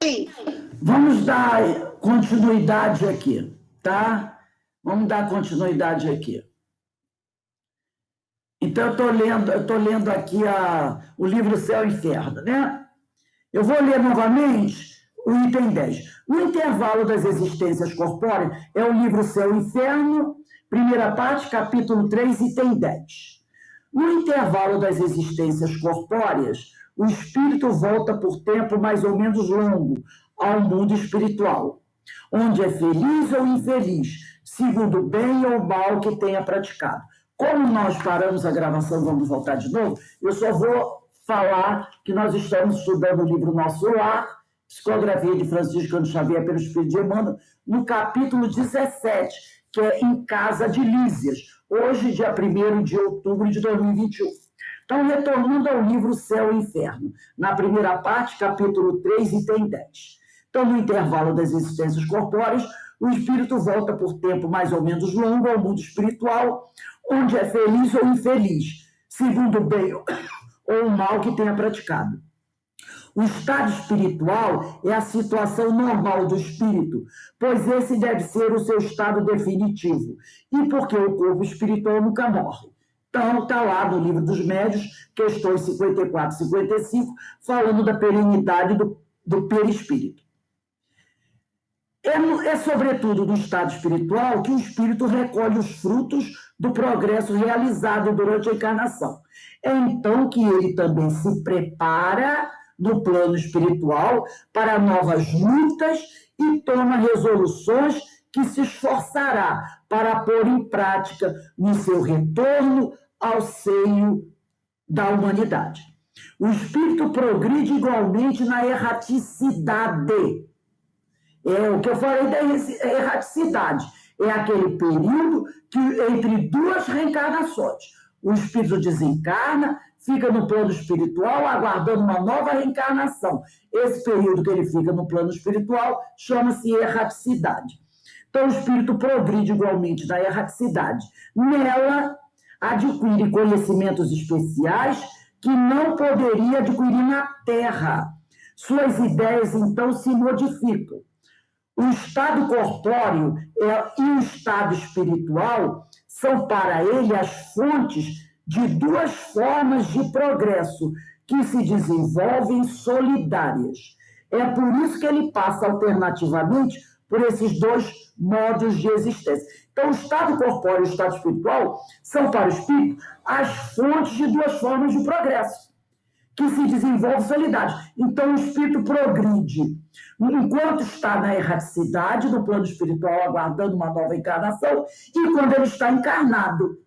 Sim. Vamos dar continuidade aqui, tá? Vamos dar continuidade aqui. Então, eu estou lendo aqui o livro Céu e Inferno, né? Eu vou ler novamente o item 10. No intervalo das existências corpóreas, é o livro Céu e Inferno, primeira parte, capítulo 3, item 10. No intervalo das existências corpóreas, o espírito volta por tempo mais ou menos longo ao mundo espiritual, onde é feliz ou infeliz, segundo o bem ou mal que tenha praticado. Como nós paramos a gravação, vamos voltar de novo, eu só vou falar que nós estamos estudando o livro Nosso Lar, Psicografia de Franciscano Xavier pelo Espírito de Emmanuel, no capítulo 17, que é Em Casa de Lísias, hoje, dia 1º de outubro de 2021. Então, retornando ao livro Céu e Inferno, na primeira parte, capítulo 3, item 10. Então, no intervalo das existências corpóreas, o espírito volta por tempo mais ou menos longo ao mundo espiritual, onde é feliz ou infeliz, segundo o bem ou o mal que tenha praticado. O estado espiritual é a situação normal do espírito, pois esse deve ser o seu estado definitivo, e porque o corpo espiritual nunca morre. Então, está lá no Livro dos Médiuns, questões 54 e 55, falando da perenidade do perispírito. É sobretudo no estado espiritual que o espírito recolhe os frutos do progresso realizado durante a encarnação. É então que ele também se prepara no plano espiritual para novas lutas e toma resoluções que se esforçará para pôr em prática no seu retorno ao seio da humanidade. O espírito progride igualmente na erraticidade. É o que eu falei da erraticidade. É aquele período que entre duas reencarnações. O espírito desencarna, fica no plano espiritual, aguardando uma nova reencarnação. Esse período que ele fica no plano espiritual chama-se erraticidade. Então, o espírito progride igualmente na erraticidade. Nela, adquire conhecimentos especiais que não poderia adquirir na Terra. Suas ideias, então, se modificam. O estado corpóreo e o estado espiritual são para ele as fontes de duas formas de progresso que se desenvolvem solidárias. É por isso que ele passa alternativamente por esses dois modos de existência. Então, o estado corpóreo e o estado espiritual são para o espírito as fontes de duas formas de progresso que se desenvolve solidárias. Então, o espírito progride enquanto está na erraticidade do plano espiritual, aguardando uma nova encarnação, e quando ele está encarnado.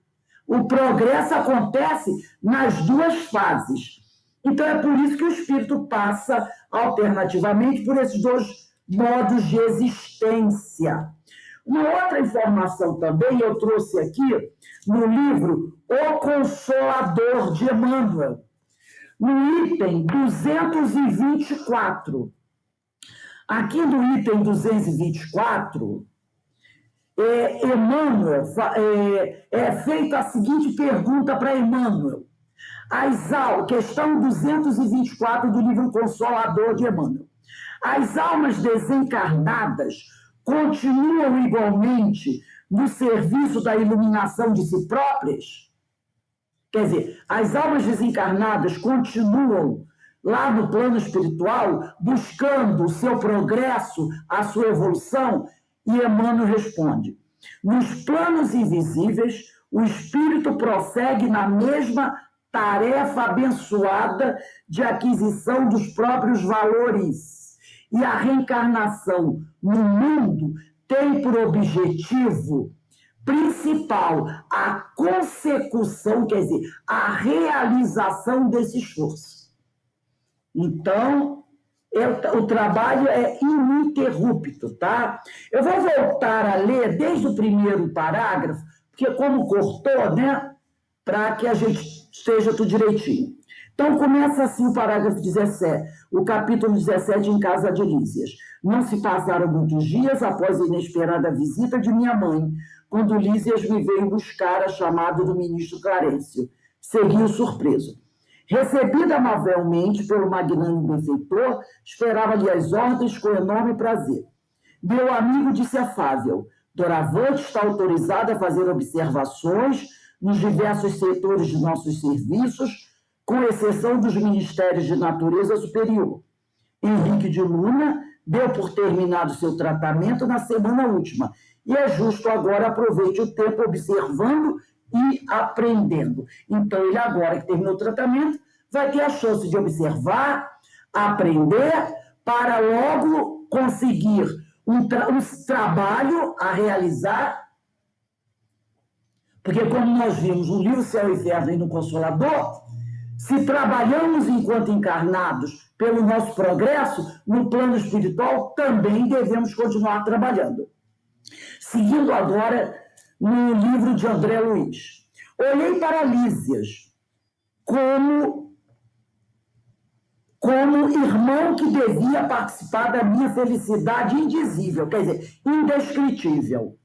O progresso acontece nas duas fases. Então, é por isso que o espírito passa alternativamente por esses dois modos de existência. Uma outra informação também eu trouxe aqui no livro O Consolador de Emmanuel, no item 224. Aqui no item 224, Emmanuel, é feita a seguinte pergunta para Emmanuel. Questão 224 do livro Consolador de Emmanuel. As almas desencarnadas continuam igualmente no serviço da iluminação de si próprias? Quer dizer, as almas desencarnadas continuam lá no plano espiritual buscando o seu progresso, a sua evolução? E Emmanuel responde: nos planos invisíveis, o espírito prossegue na mesma tarefa abençoada de aquisição dos próprios valores. E a reencarnação no mundo tem por objetivo principal a consecução, quer dizer, a realização desse esforço. Então, o trabalho é ininterrupto, tá? Eu vou voltar a ler desde o primeiro parágrafo, porque como cortou, né? Para que a gente esteja tudo direitinho. Então, começa assim o parágrafo 17, o capítulo 17, Em Casa de Lísias. Não se passaram muitos dias após a inesperada visita de minha mãe, quando Lísias me veio buscar a chamado do ministro Clarencio. Seguiu surpreso. Recebida amavelmente pelo magnânimo benfeitor, esperava-lhe as ordens com enorme prazer. Meu amigo disse afável: doravante está autorizado a fazer observações nos diversos setores de nossos serviços, com exceção dos ministérios de natureza superior. Henrique de Luna deu por terminado seu tratamento na semana última, e é justo agora aproveite o tempo observando e aprendendo. Então, ele agora que terminou o tratamento, vai ter a chance de observar, aprender, para logo conseguir um trabalho a realizar, porque como nós vimos no livro Céu e Inferno e no Consolador, se trabalhamos enquanto encarnados pelo nosso progresso, no plano espiritual também devemos continuar trabalhando. Seguindo agora no livro de André Luiz. Olhei para Lísias como irmão que devia participar da minha felicidade indizível, quer dizer, indescritível,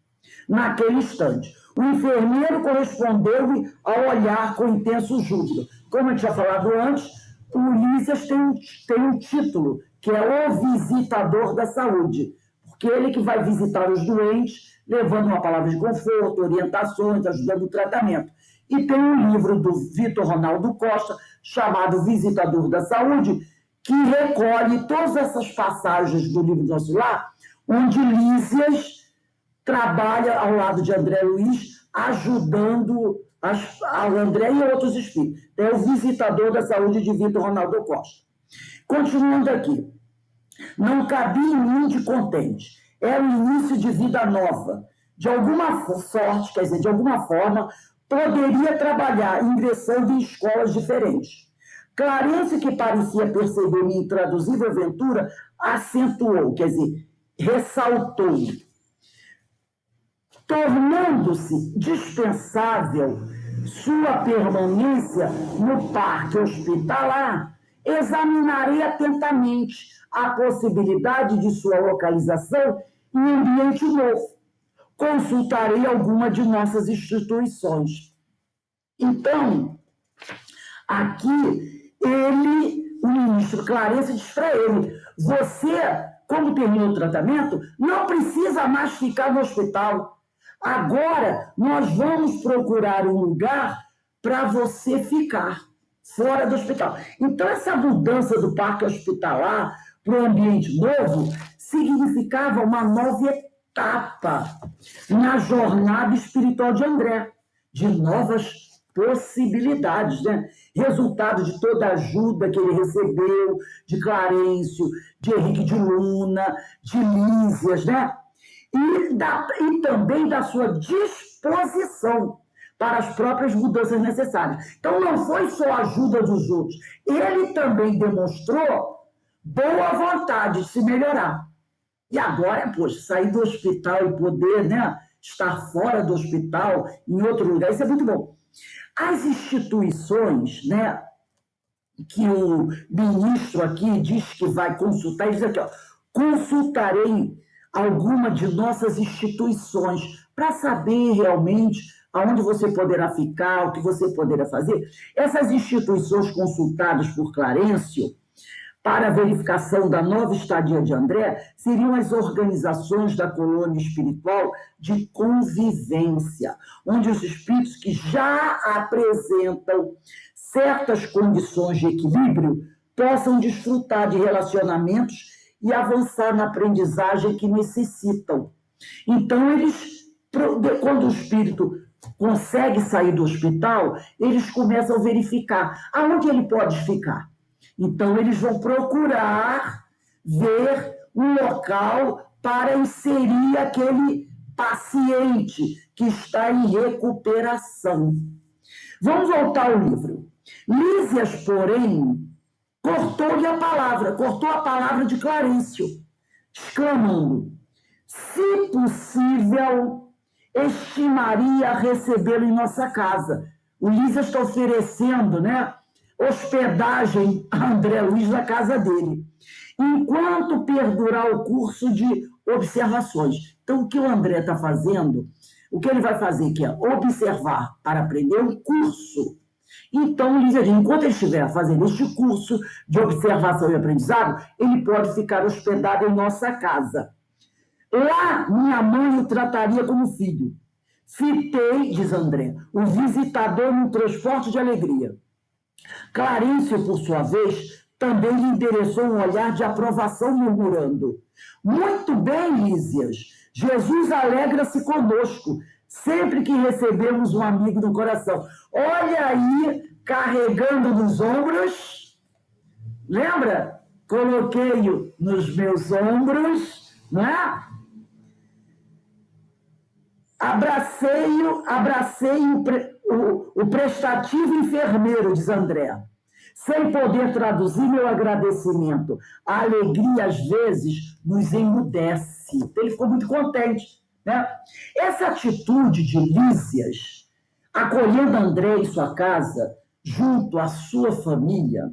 naquele instante. O enfermeiro correspondeu-lhe ao olhar com intenso júbilo. Como eu tinha falado antes, o Lísias tem um título, que é o visitador da saúde, porque ele que vai visitar os doentes, levando uma palavra de conforto, orientações, ajudando no tratamento. E tem um livro do Vitor Ronaldo Costa, chamado Visitador da Saúde, que recolhe todas essas passagens do livro do Nosso Lar, onde Lísias trabalha ao lado de André Luiz, ajudando ao André e outros espíritos. É o Visitador da Saúde de Vitor Ronaldo Costa. Continuando aqui. Não cabia em mim de contente. Era o início de vida nova. De alguma sorte, quer dizer, de alguma forma, poderia trabalhar ingressando em escolas diferentes. Clarence, que parecia perceber minha intraduzível aventura, acentuou, quer dizer, ressaltou, tornando-se dispensável sua permanência no parque hospitalar, examinarei atentamente a possibilidade de sua localização em ambiente novo. Consultarei alguma de nossas instituições. Então, aqui, o ministro Clarence diz para ele: você, como terminou o tratamento, não precisa mais ficar no hospital. Agora, nós vamos procurar um lugar para você ficar fora do hospital. Então, essa mudança do parque hospitalar para o ambiente novo significava uma nova etapa na jornada espiritual de André, de novas possibilidades, né? Resultado de toda a ajuda que ele recebeu de Clarencio, de Henrique de Luna, de Lísias, né? E também da sua disposição para as próprias mudanças necessárias. Então, não foi só a ajuda dos outros. Ele também demonstrou boa vontade de se melhorar. E agora, poxa, sair do hospital e poder, né, estar fora do hospital, em outro lugar, isso é muito bom. As instituições, né, que o ministro aqui diz que vai consultar, ele diz aqui, ó, consultarei alguma de nossas instituições para saber realmente aonde você poderá ficar, o que você poderá fazer. Essas instituições consultadas por Clarencio para a verificação da nova estadia de André seriam as organizações da colônia espiritual de convivência, onde os espíritos que já apresentam certas condições de equilíbrio possam desfrutar de relacionamentos e avançar na aprendizagem que necessitam. Então, quando o espírito consegue sair do hospital, eles começam a verificar aonde ele pode ficar. Então, eles vão procurar ver um local para inserir aquele paciente que está em recuperação. Vamos voltar ao livro. Lísias, porém, cortou a palavra de Clarencio, exclamando: se possível, estimaria recebê-lo em nossa casa. O Lísias está oferecendo, né, hospedagem a André Luiz na casa dele, enquanto perdurar o curso de observações. Então, o que o André está fazendo, o que ele vai fazer, que é observar para aprender um curso Então, Lígia, enquanto ele estiver fazendo este curso de observação e aprendizado, ele pode ficar hospedado em nossa casa. Lá, minha mãe o trataria como filho. Fitei, diz André, o visitador num transporte de alegria. Clarício, por sua vez, também lhe endereçou um olhar de aprovação, murmurando: muito bem, Lísias, Jesus alegra-se conosco, sempre que recebemos um amigo no coração. Olha aí, carregando nos ombros, lembra? Coloquei-o nos meus ombros, não é? Abracei o prestativo enfermeiro, diz André, sem poder traduzir meu agradecimento. A alegria, às vezes, nos emudece. Então, ele ficou muito contente, né? Essa atitude de Lísias, acolhendo André em sua casa, junto à sua família,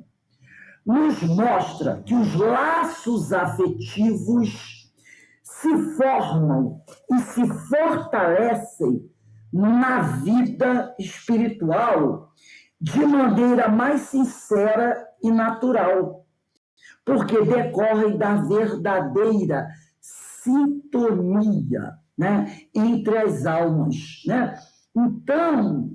nos mostra que os laços afetivos se formam e se fortalecem na vida espiritual de maneira mais sincera e natural, porque decorrem da verdadeira sintonia, né, entre as almas, né? Então,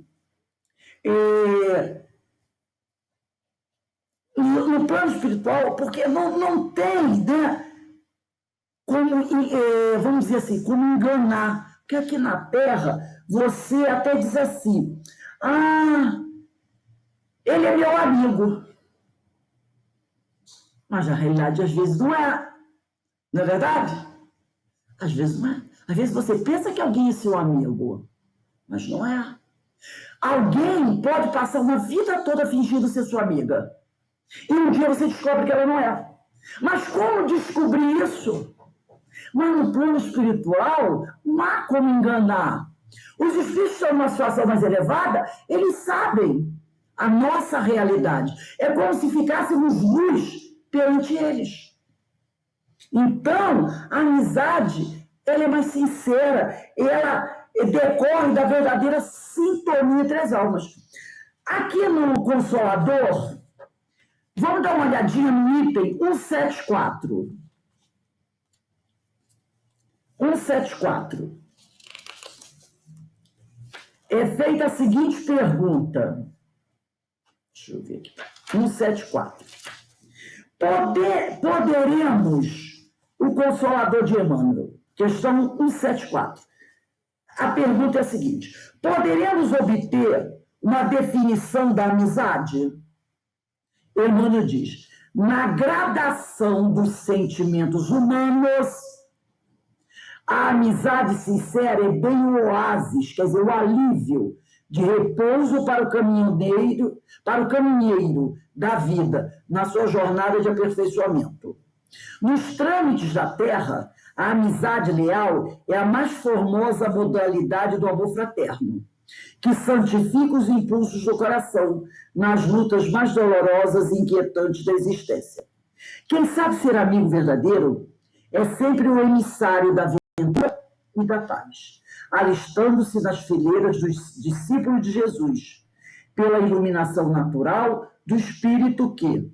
no plano espiritual, porque não tem, né, como, vamos dizer assim, como enganar. Porque aqui na Terra, você até diz assim, ele é meu amigo. Mas na realidade, às vezes não é. Não é verdade? Às vezes não é. Às vezes você pensa que alguém é seu amigo, mas não é. Alguém pode passar uma vida toda fingindo ser sua amiga. E um dia você descobre que ela não é. Mas como descobrir isso? Mas no plano espiritual, não há como enganar. Os espíritos estão numa situação mais elevada, eles sabem a nossa realidade. É como se ficássemos luz perante eles. Então, a amizade, ela é mais sincera, ela decorre da verdadeira sintonia entre as almas. Aqui no Consolador, vamos dar uma olhadinha no item 174. 174. É feita a seguinte pergunta. Deixa eu ver aqui. 174. Poderemos, o Consolador de Emmanuel, questão 174. A pergunta é a seguinte: poderemos obter uma definição da amizade? Emmanuel diz: na gradação dos sentimentos humanos, a amizade sincera é bem o oásis, quer dizer, o alívio de repouso para o caminheiro da vida, na sua jornada de aperfeiçoamento. Nos trâmites da terra, a amizade leal é a mais formosa modalidade do amor fraterno, que santifica os impulsos do coração nas lutas mais dolorosas e inquietantes da existência. Quem sabe ser amigo verdadeiro é sempre o emissário da aventura e da paz, alistando-se nas fileiras dos discípulos de Jesus, pela iluminação natural do espírito que,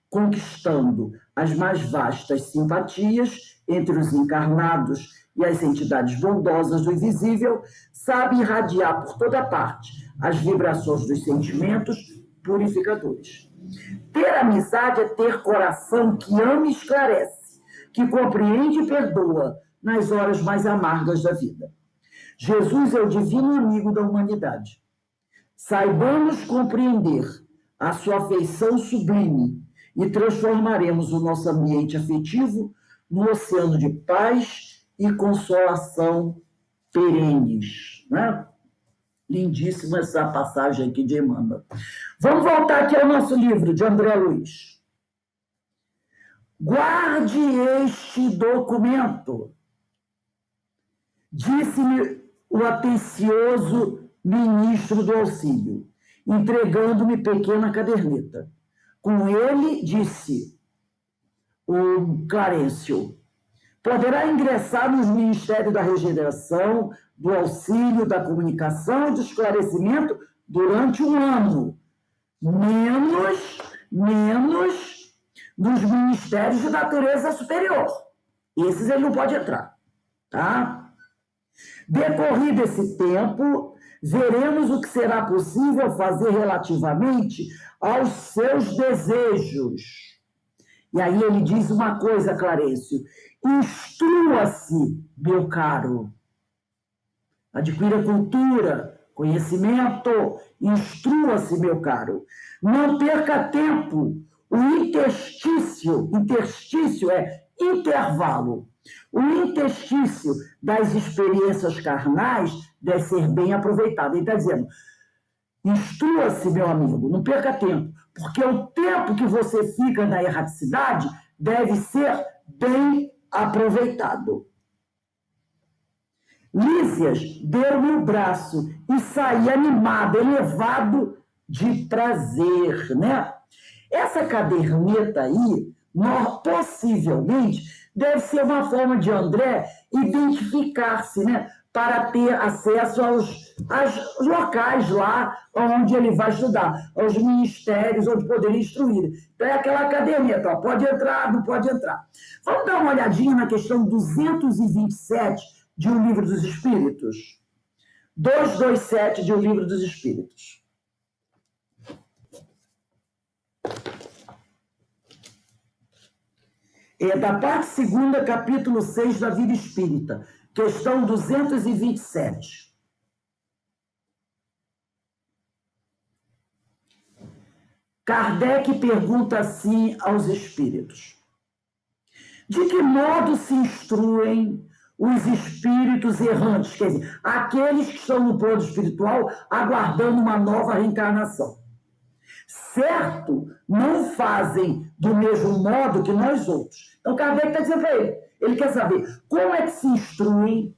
conquistando as mais vastas simpatias entre os encarnados e as entidades bondosas do invisível, sabe irradiar por toda parte as vibrações dos sentimentos purificadores. Ter amizade é ter coração que ama e esclarece, que compreende e perdoa nas horas mais amargas da vida. Jesus é o divino amigo da humanidade. Saibamos compreender a sua afeição sublime e transformaremos o nosso ambiente afetivo no oceano de paz e consolação perenes. Né? Lindíssima essa passagem aqui de Emmanuel. Vamos voltar aqui ao nosso livro de André Luiz. Guarde este documento, disse-me o atencioso ministro do auxílio, entregando-me pequena caderneta. Com ele, disse o Clarencio, poderá ingressar nos Ministérios da Regeneração, do Auxílio, da Comunicação e do Esclarecimento durante um ano, menos dos ministérios de natureza superior. Esses ele não pode entrar, tá? Decorrido esse tempo, veremos o que será possível fazer relativamente aos seus desejos. E aí ele diz uma coisa, Clarencio: instrua-se, meu caro. Adquira cultura, conhecimento, instrua-se, meu caro. Não perca tempo. O interstício é intervalo. O interstício das experiências carnais deve ser bem aproveitado. Ele está dizendo: instrua-se, meu amigo, não perca tempo, porque o tempo que você fica na erraticidade deve ser bem aproveitado. Lísias deu-me o braço e saí animado, elevado de prazer, né? Essa caderneta aí, possivelmente, deve ser uma forma de André identificar-se, né? Para ter acesso aos locais lá onde ele vai estudar, aos ministérios onde poderia instruir. Então é aquela caderneta, ó, pode entrar, não pode entrar. Vamos dar uma olhadinha na questão 227 de O Livro dos Espíritos. 227 de O Livro dos Espíritos. É da parte 2ª, capítulo 6 da Vida Espírita, questão 227. Kardec pergunta assim aos espíritos: de que modo se instruem os espíritos errantes, quer dizer, aqueles que estão no plano espiritual aguardando uma nova reencarnação? Certo, não fazem do mesmo modo que nós outros. Então, Kardec está dizendo para ele quer saber como é que se instruem,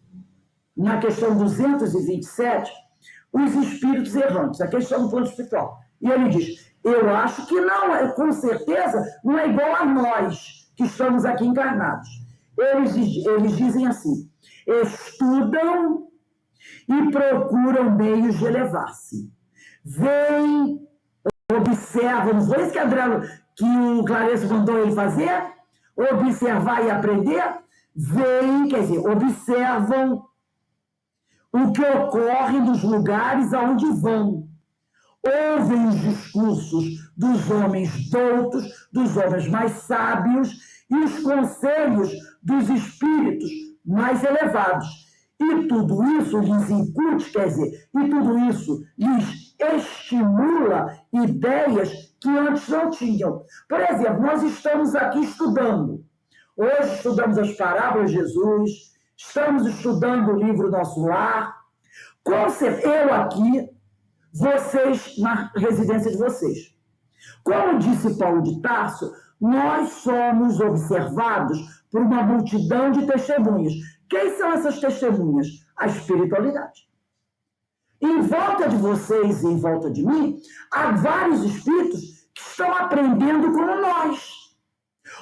na questão 227, os espíritos errantes, a questão do plano espiritual. E ele diz: eu acho que não, com certeza, não é igual a nós que estamos aqui encarnados. Eles dizem assim: estudam e procuram meios de elevar-se. Veem, observam, não foi isso que o Clarencio mandou ele fazer? Observar e aprender? Veem, quer dizer, observam o que ocorre nos lugares aonde vão. Ouvem os discursos dos homens doutos, dos homens mais sábios e os conselhos dos espíritos mais elevados. E tudo isso lhes incute, quer dizer, e tudo isso lhes estimula ideias que antes não tinham. Por exemplo, nós estamos aqui estudando. Hoje estudamos as parábolas de Jesus, estamos estudando o livro Nosso Lar. Eu aqui, vocês na residência de vocês. Como disse Paulo de Tarso, nós somos observados por uma multidão de testemunhas. Quem são essas testemunhas? A espiritualidade. Em volta de vocês e em volta de mim, há vários espíritos que estão aprendendo como nós.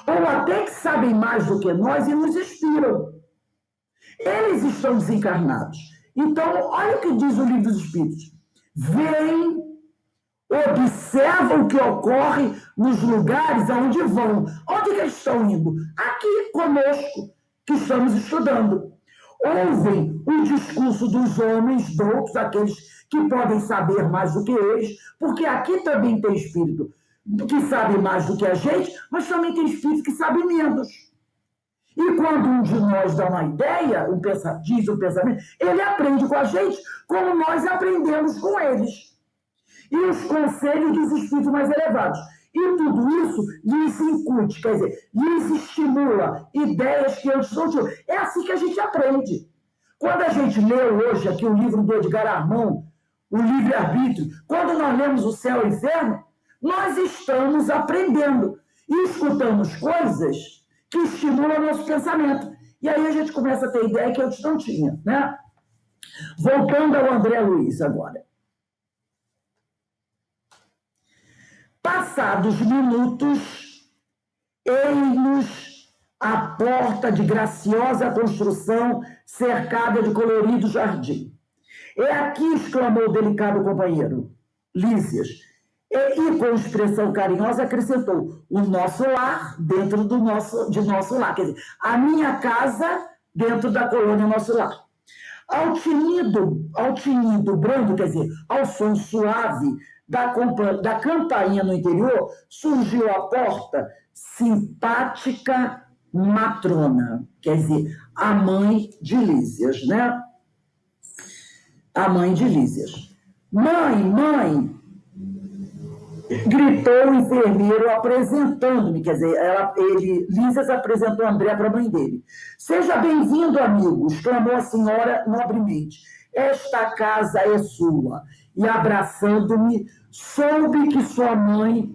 Ou até que sabem mais do que nós e nos inspiram. Eles estão desencarnados. Então, olha o que diz o Livro dos Espíritos. Veem, observam o que ocorre nos lugares aonde vão. Onde que eles estão indo? Aqui conosco, que estamos estudando. Ouvem o discurso dos homens doutos, aqueles que podem saber mais do que eles, porque aqui também tem espírito que sabe mais do que a gente, mas também tem espírito que sabe menos. E quando um de nós dá uma ideia, diz um pensamento, ele aprende com a gente como nós aprendemos com eles. E os conselhos dos espíritos mais elevados. E tudo isso lhes incute, quer dizer, lhes estimula ideias que antes não tinham. É assim que a gente aprende. Quando a gente lê hoje aqui o livro do Edgar Armand, o Livre-Arbítrio, quando nós lemos O Céu e o Inferno, nós estamos aprendendo e escutamos coisas que estimulam o nosso pensamento. E aí a gente começa a ter ideia que antes não tinha, né? Voltando ao André Luiz agora. Passados minutos, eis-nos à porta de graciosa construção cercada de colorido jardim. É aqui, exclamou o delicado companheiro, Lísias. E com expressão carinhosa acrescentou o nosso lar dentro de nosso lar. Quer dizer, a minha casa dentro da colônia Nosso Lar. Ao tinido brando, quer dizer, ao som suave da campainha no interior, surgiu a porta simpática matrona, quer dizer, a mãe de Lísias, né? A mãe de Lísias. Mãe, mãe, gritou o enfermeiro apresentando-me, quer dizer, Lísias apresentou André para a mãe dele. Seja bem-vindo, amigo, exclamou a senhora nobremente. Esta casa é sua. E abraçando-me, soube que sua mãe...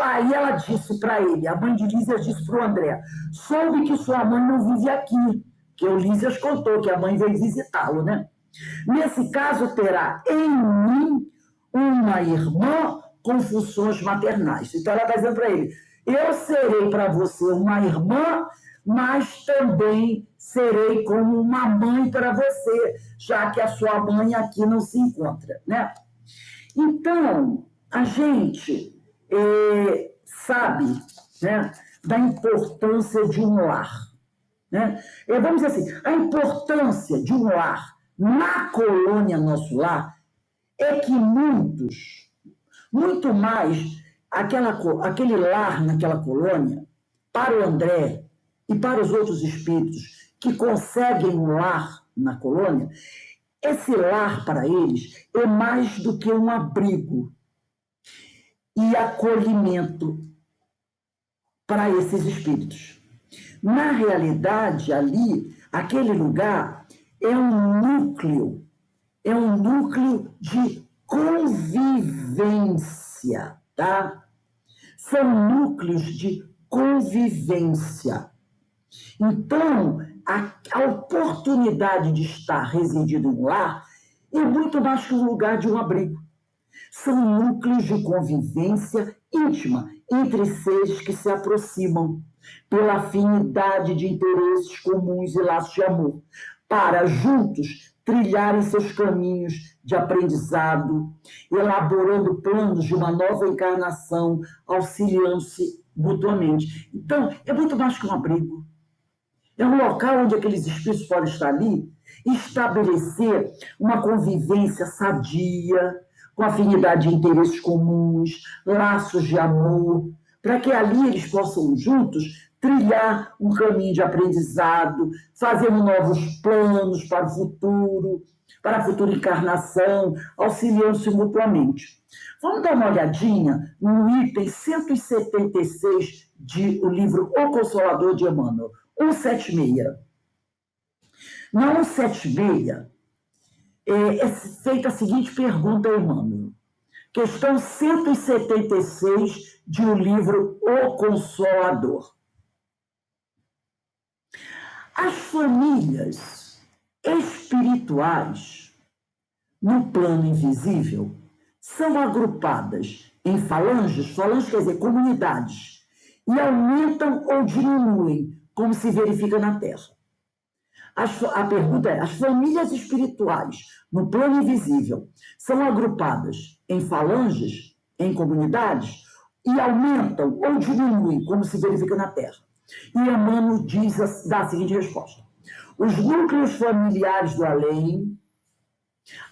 Aí ela disse para ele, a mãe de Lísias disse para o André, soube que sua mãe não vive aqui, que o Lísias contou que a mãe veio visitá-lo, né? Nesse caso, terá em mim uma irmã com funções maternais. Então, ela está dizendo para ele, eu serei para você uma irmã, mas também serei como uma mãe para você, já que a sua mãe aqui não se encontra, né? Então, a gente sabe, né, da importância de um lar, né? Vamos dizer assim, a importância de um lar na colônia Nosso Lar é que muito mais aquele lar naquela colônia, para o André e para os outros espíritos que conseguem um lar na colônia, esse lar para eles é mais do que um abrigo e acolhimento para esses espíritos. Na realidade, ali, aquele lugar é um núcleo de convivência, tá? São núcleos de convivência. Então, a oportunidade de estar residindo em um lar é muito mais que um lugar de um abrigo. São núcleos de convivência íntima entre seres que se aproximam pela afinidade de interesses comuns e laços de amor, para juntos trilharem seus caminhos de aprendizado, elaborando planos de uma nova encarnação, auxiliando-se mutuamente. Então, é muito mais que um abrigo. É um local onde aqueles espíritos podem estar ali e estabelecer uma convivência sadia, com afinidade de interesses comuns, laços de amor, para que ali eles possam juntos trilhar um caminho de aprendizado, fazendo novos planos para a futura encarnação, auxiliando-se mutuamente. Vamos dar uma olhadinha no item 176 do livro O Consolador de Emmanuel, 176. Na 176, é feita a seguinte pergunta a Emmanuel. Questão 176 de o livro O Consolador. As famílias espirituais no plano invisível são agrupadas em falanges quer dizer, comunidades, e aumentam ou diminuem, como se verifica na Terra. A pergunta é, as famílias espirituais no plano invisível são agrupadas em falanges, em comunidades, e aumentam ou diminuem, como se verifica na Terra? E Emmanuel dá a seguinte resposta. Os núcleos familiares do além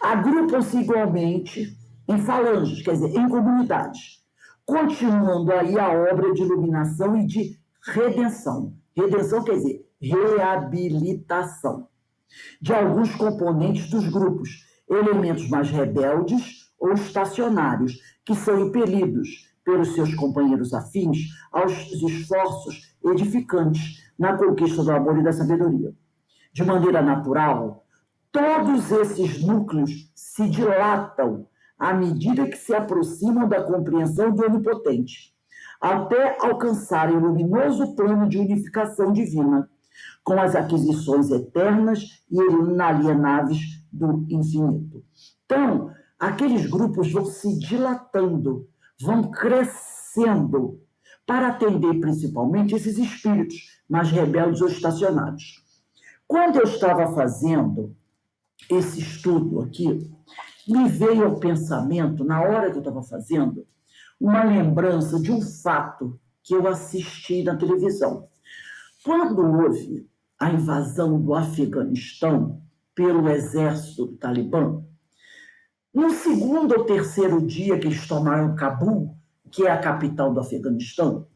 agrupam-se igualmente em falanges, quer dizer, em comunidades, continuando aí a obra de iluminação e de redenção. Redenção quer dizer reabilitação de alguns componentes dos grupos, elementos mais rebeldes ou estacionários, que são impelidos pelos seus companheiros afins aos esforços edificantes na conquista do amor e da sabedoria. De maneira natural, todos esses núcleos se dilatam à medida que se aproximam da compreensão do Onipotente, até alcançarem o luminoso plano de unificação divina, com as aquisições eternas e inalienáveis do infinito. Então, aqueles grupos vão se dilatando, vão crescendo, para atender principalmente esses espíritos mais rebeldes ou estacionados. Quando eu estava fazendo esse estudo aqui, me veio ao pensamento, na hora que eu estava fazendo, uma lembrança de um fato que eu assisti na televisão. Quando houve a invasão do Afeganistão pelo exército do Talibã, no segundo ou terceiro dia que eles tomaram Cabul, que é a capital do Afeganistão,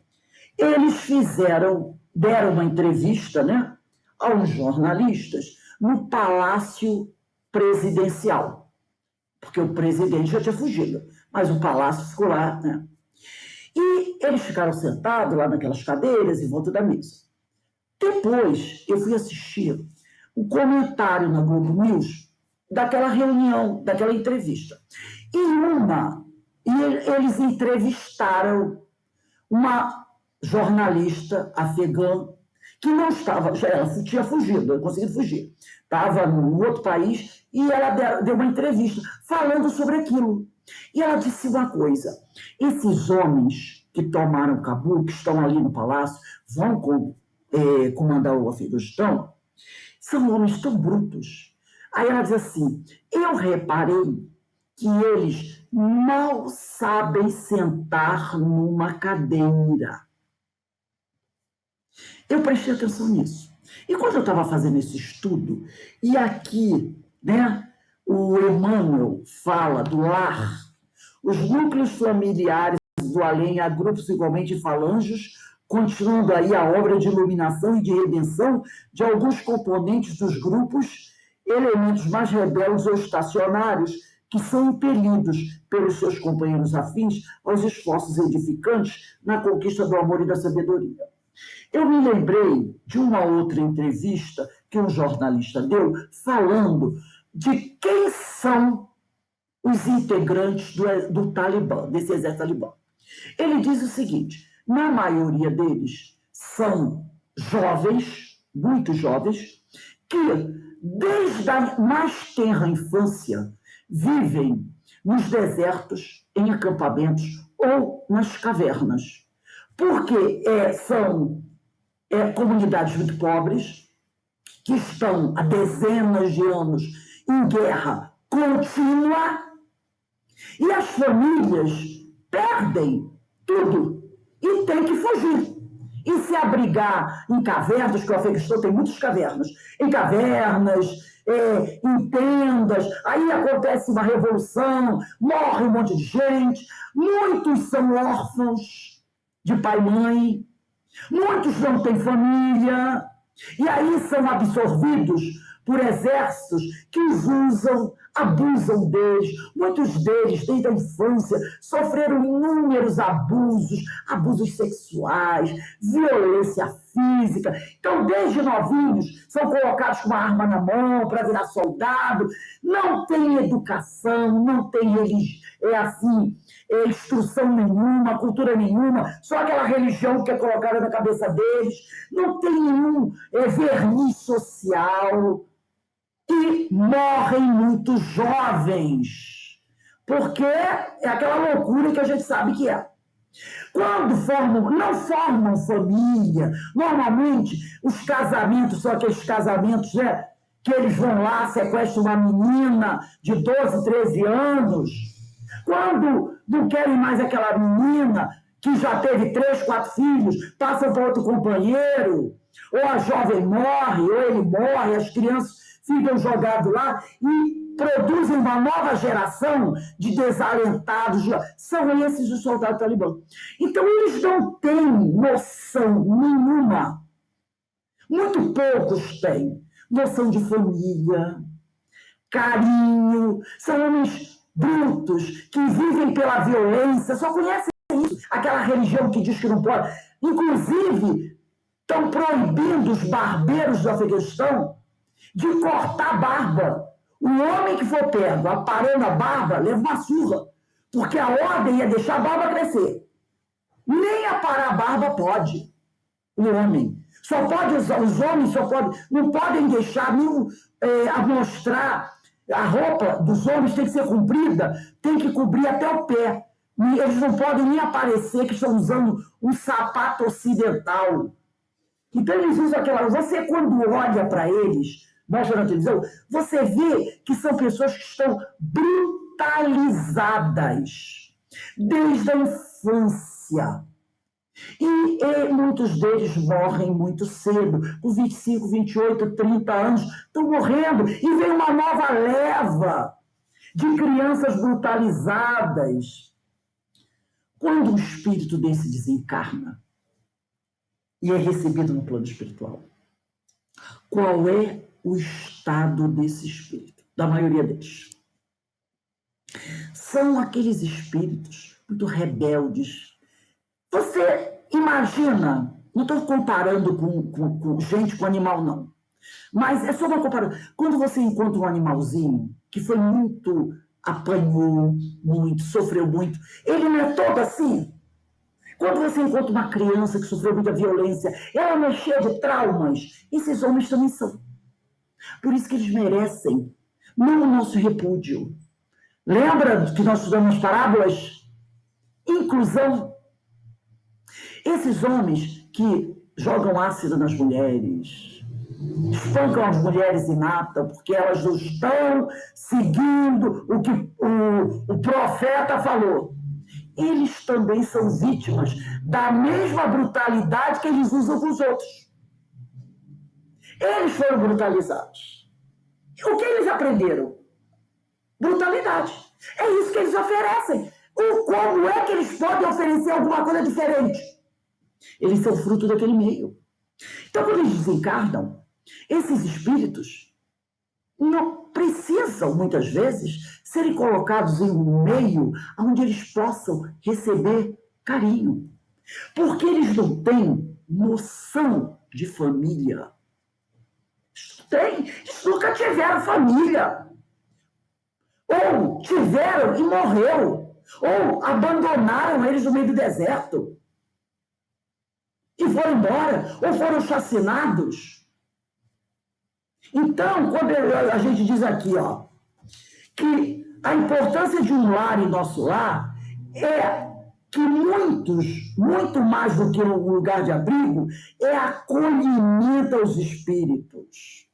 eles deram uma entrevista, né, aos jornalistas no Palácio Presidencial, porque o presidente já tinha fugido, mas o palácio ficou lá, né? E eles ficaram sentados lá naquelas cadeiras em volta da mesa. Depois eu fui assistir o comentário na Globo News daquela reunião, daquela entrevista. E eles entrevistaram uma jornalista afegã que não estava, ela tinha fugido, conseguido fugir, estava em outro país e ela deu uma entrevista falando sobre aquilo. E ela disse uma coisa: esses homens que tomaram Cabul, que estão ali no palácio, vão comandar o Afeganistão, são homens tão brutos. Aí ela diz assim: eu reparei que eles mal sabem sentar numa cadeira. Eu prestei atenção nisso. E quando eu estava fazendo esse estudo, e aqui, né, o Emmanuel fala do lar, os núcleos familiares do além há grupos igualmente falangos, continuando aí a obra de iluminação e de redenção de alguns componentes dos grupos, elementos mais rebeldes ou estacionários, que são impelidos pelos seus companheiros afins aos esforços edificantes na conquista do amor e da sabedoria. Eu me lembrei de uma outra entrevista que um jornalista deu falando de quem são os integrantes do Talibã, desse exército talibã. Ele diz o seguinte: na maioria deles são jovens, muito jovens, que desde a mais tenra infância vivem nos desertos, em acampamentos ou nas cavernas, porque são comunidades muito pobres, que estão há dezenas de anos em guerra contínua, e as famílias perdem tudo e têm que fugir. E se abrigar em cavernas, que o Afeganistão tem muitas cavernas, em cavernas, em tendas, aí acontece uma revolução, morre um monte de gente, muitos são órfãos de pai e mãe, muitos não têm família, e aí são absorvidos por exércitos que os usam, abusam deles. Muitos deles, desde a infância, sofreram inúmeros abusos sexuais, violência física. Então, desde novinhos, são colocados com uma arma na mão para virar soldado. Não tem educação, não tem instrução nenhuma, cultura nenhuma, só aquela religião que é colocada na cabeça deles. Não tem nenhum verniz social. E morrem muito jovens, porque é aquela loucura que a gente sabe que é. Quando não formam família, normalmente os casamentos são aqueles casamentos, né, que eles vão lá, sequestram uma menina de 12, 13 anos. Quando não querem mais aquela menina que já teve 3, 4 filhos, passam para outro companheiro, ou a jovem morre, ou ele morre, as crianças ficam jogados lá e produzem uma nova geração de desalentados. São esses os soldados talibã. Então, eles não têm noção nenhuma, muito poucos têm noção de família, carinho, são homens brutos, que vivem pela violência, só conhecem isso, aquela religião que diz que não pode. Inclusive, estão proibindo os barbeiros do Afeganistão de cortar a barba. O homem que for pego aparando a barba leva uma surra, porque a ordem é deixar a barba crescer. Nem aparar a barba pode o homem. Só pode usar, os homens não podem deixar mostrar. A roupa dos homens tem que ser comprida, tem que cobrir até o pé. Eles não podem nem aparecer que estão usando um sapato ocidental. Então eles usam aquela. Você, quando olha para eles, mostra na televisão, você vê que são pessoas que estão brutalizadas desde a infância. E muitos deles morrem muito cedo, com 25, 28, 30 anos, estão morrendo, e vem uma nova leva de crianças brutalizadas. Quando um espírito desse desencarna e é recebido no plano espiritual, qual é o estado desse espírito? Da maioria deles. São aqueles espíritos muito rebeldes. Você imagina, não estou comparando com gente, com animal, não. Mas é só uma comparação. Quando você encontra um animalzinho que foi muito, apanhou muito, sofreu muito, ele não é todo assim. Quando você encontra uma criança que sofreu muita violência, ela não é cheia de traumas. Esses homens também são. Por isso que eles merecem, não o nosso repúdio. Lembra que nós estudamos as parábolas? Inclusão. Esses homens que jogam ácido nas mulheres, espancam as mulheres e matam porque elas não estão seguindo o que o profeta falou. Eles também são vítimas da mesma brutalidade que eles usam com os outros. Eles foram brutalizados. O que eles aprenderam? Brutalidade. É isso que eles oferecem. Como é que eles podem oferecer alguma coisa diferente? Eles são fruto daquele meio. Então, quando eles desencarnam, esses espíritos não precisam, muitas vezes, serem colocados em um meio onde eles possam receber carinho. Porque eles não têm noção de família. Eles nunca tiveram família. Ou tiveram e morreu. Ou abandonaram eles no meio do deserto. E foram embora. Ou foram chacinados. Então, quando a gente diz aqui, ó, que a importância de um lar em nosso lar é que muito mais do que um lugar de abrigo, é acolhimento aos espíritos.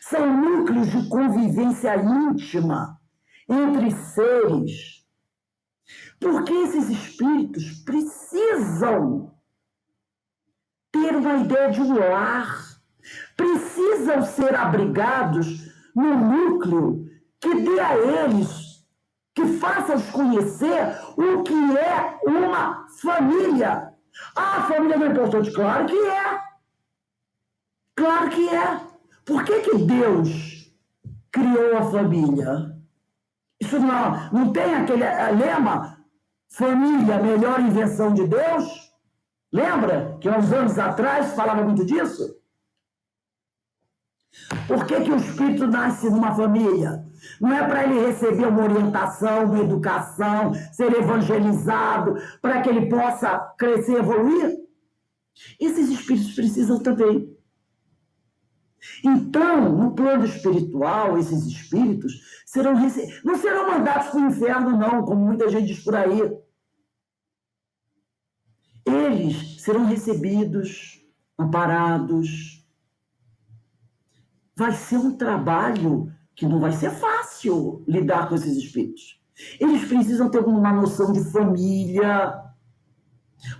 São núcleos de convivência íntima entre seres. Porque esses espíritos precisam ter uma ideia de um lar. Precisam ser abrigados no núcleo que dê a eles, que faça-os conhecer o que é uma família. Ah, a família não é importante? Claro que é. Claro que é. Por que Deus criou a família? Isso não tem aquele lema, família, melhor invenção de Deus? Lembra que há uns anos atrás falava muito disso? Por que o espírito nasce numa família? Não é para ele receber uma orientação, uma educação, ser evangelizado, para que ele possa crescer e evoluir? Esses espíritos precisam também. Então, no plano espiritual, esses espíritos não serão mandados para o inferno, não, como muita gente diz por aí. Eles serão recebidos, amparados. Vai ser um trabalho que não vai ser fácil lidar com esses espíritos. Eles precisam ter uma noção de família,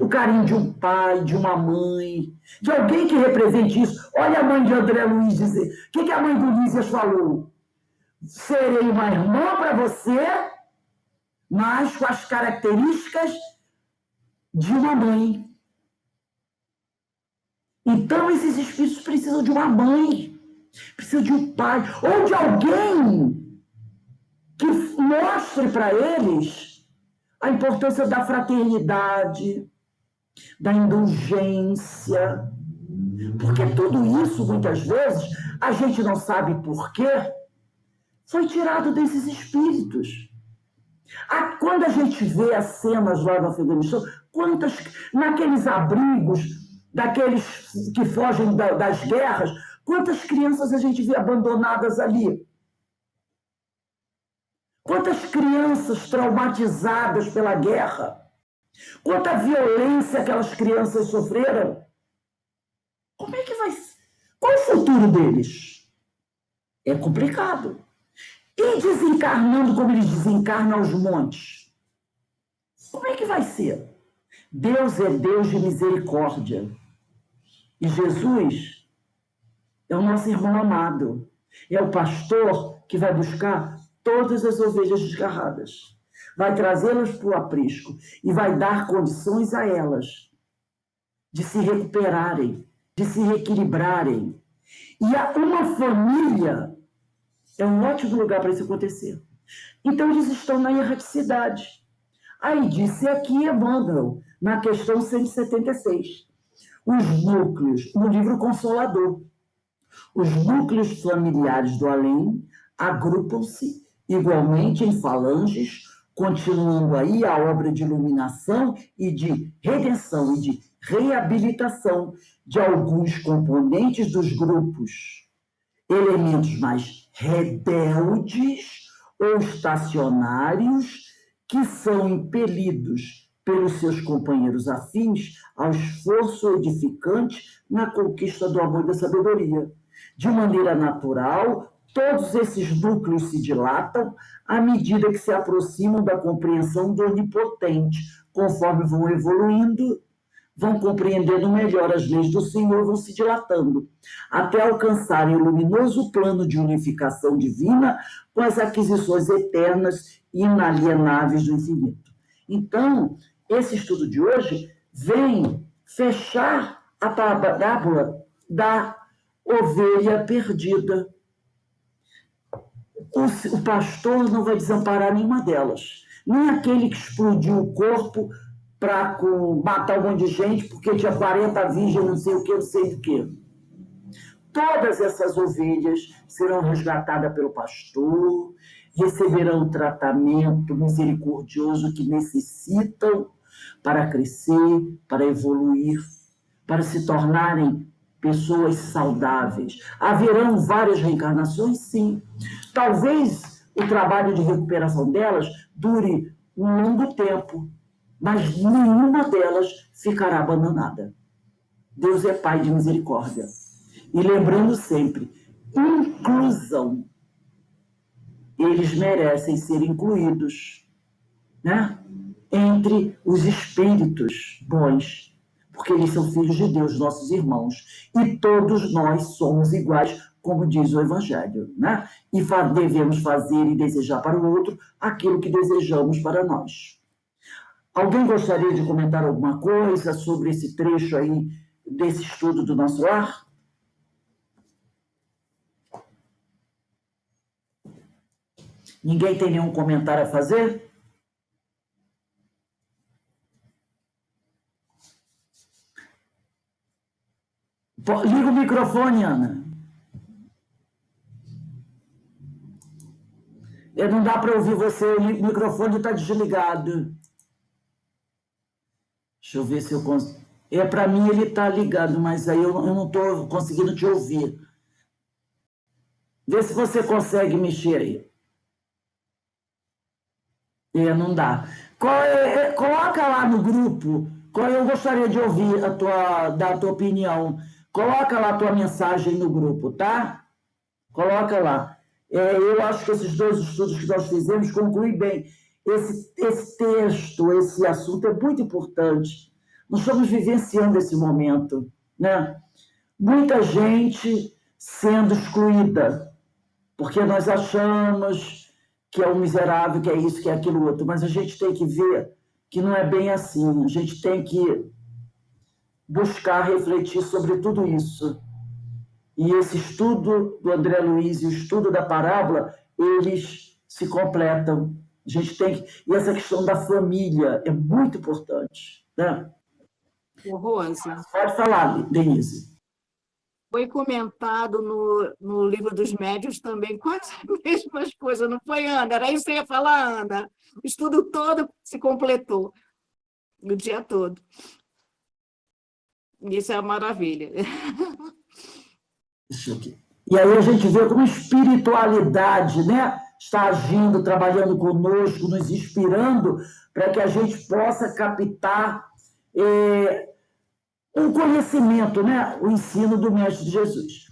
o carinho de um pai, de uma mãe, de alguém que represente isso. Olha a mãe de André Luiz dizer. O que a mãe do Lízias falou? Serei uma irmã para você, mas com as características de uma mãe. Então, esses espíritos precisam de uma mãe, precisam de um pai, ou de alguém que mostre para eles a importância da fraternidade, da indulgência. Porque tudo isso, muitas vezes, a gente não sabe por quê, foi tirado desses espíritos. Quando a gente vê as cenas lá no Afeganistão, naqueles abrigos, daqueles que fogem das guerras, quantas crianças a gente vê abandonadas ali? Quantas crianças traumatizadas pela guerra? Quanta violência aquelas crianças sofreram? Como é que vai ser? Qual o futuro deles? É complicado. E desencarnando como eles desencarnam aos montes? Como é que vai ser? Deus é Deus de misericórdia. E Jesus é o nosso irmão amado. É o pastor que vai buscar todas as ovelhas desgarradas. Vai trazê-las para o aprisco e vai dar condições a elas de se recuperarem, de se reequilibrarem. E uma família é um ótimo lugar para isso acontecer. Então, eles estão na erraticidade. Aí disse aqui Emmanuel, na questão 176, os núcleos, no livro Consolador, os núcleos familiares do além agrupam-se igualmente em falanges, continuando aí a obra de iluminação e de redenção e de reabilitação de alguns componentes dos grupos, elementos mais rebeldes ou estacionários que são impelidos pelos seus companheiros afins ao esforço edificante na conquista do amor e da sabedoria. De maneira natural, todos esses núcleos se dilatam à medida que se aproximam da compreensão do onipotente. Conforme vão evoluindo, vão compreendendo melhor as leis do Senhor, vão se dilatando, até alcançarem o luminoso plano de unificação divina com as aquisições eternas e inalienáveis do infinito. Então, esse estudo de hoje vem fechar a parábola da ovelha perdida. O pastor não vai desamparar nenhuma delas, nem aquele que explodiu o corpo para matar um monte de gente porque tinha 40 virgens, não sei o que, não sei o que. Todas essas ovelhas serão resgatadas pelo pastor, receberão o tratamento misericordioso que necessitam para crescer, para evoluir, para se tornarem pessoas saudáveis. Haverão várias reencarnações? Sim. Talvez o trabalho de recuperação delas dure um longo tempo, mas nenhuma delas ficará abandonada. Deus é Pai de misericórdia. E lembrando sempre, inclusão. Eles merecem ser incluídos, né? Entre os espíritos bons, porque eles são filhos de Deus, nossos irmãos. E todos nós somos iguais, como diz o Evangelho, né? E devemos fazer e desejar para o outro aquilo que desejamos para nós. Alguém gostaria de comentar alguma coisa sobre esse trecho aí, desse estudo do nosso lar? Ninguém tem nenhum comentário a fazer? Liga o microfone, Ana. Não dá para ouvir você, o microfone está desligado. Deixa eu ver se eu consigo. Para mim ele está ligado, mas aí eu não estou conseguindo te ouvir. Vê se você consegue mexer aí. Não dá. Coloca lá no grupo, eu gostaria de ouvir da tua opinião. Coloca lá a tua mensagem no grupo, tá? Coloca lá. Eu acho que esses dois estudos que nós fizemos concluem bem. Esse texto, esse assunto é muito importante. Nós estamos vivenciando esse momento, né? Muita gente sendo excluída, porque nós achamos que é um miserável, que é isso, que é aquilo outro, mas a gente tem que ver que não é bem assim. A gente tem que buscar refletir sobre tudo isso. E esse estudo do André Luiz e o estudo da parábola, eles se completam. A gente tem que... E essa questão da família é muito importante, né? Rose. Pode falar, Denise. Foi comentado no livro dos médiuns também quase as mesmas coisas, não foi, Ana? Era isso que você ia falar, Ana. O estudo todo se completou, o dia todo. Isso é uma maravilha. E aí a gente vê como a espiritualidade, né, está agindo, trabalhando conosco, nos inspirando para que a gente possa captar um conhecimento, né, o ensino do Mestre Jesus.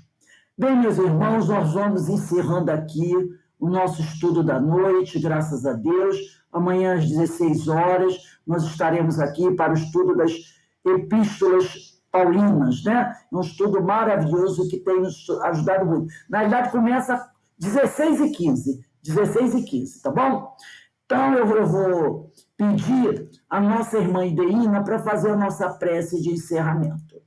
Bem, meus irmãos, nós vamos encerrando aqui o nosso estudo da noite, graças a Deus. Amanhã, às 16 horas, nós estaremos aqui para o estudo das epístolas paulinas, né? Um estudo maravilhoso que tem nos ajudado muito. Na verdade, começa 16h15, 16h15, tá bom? Então, eu vou pedir a nossa irmã Ideína para fazer a nossa prece de encerramento.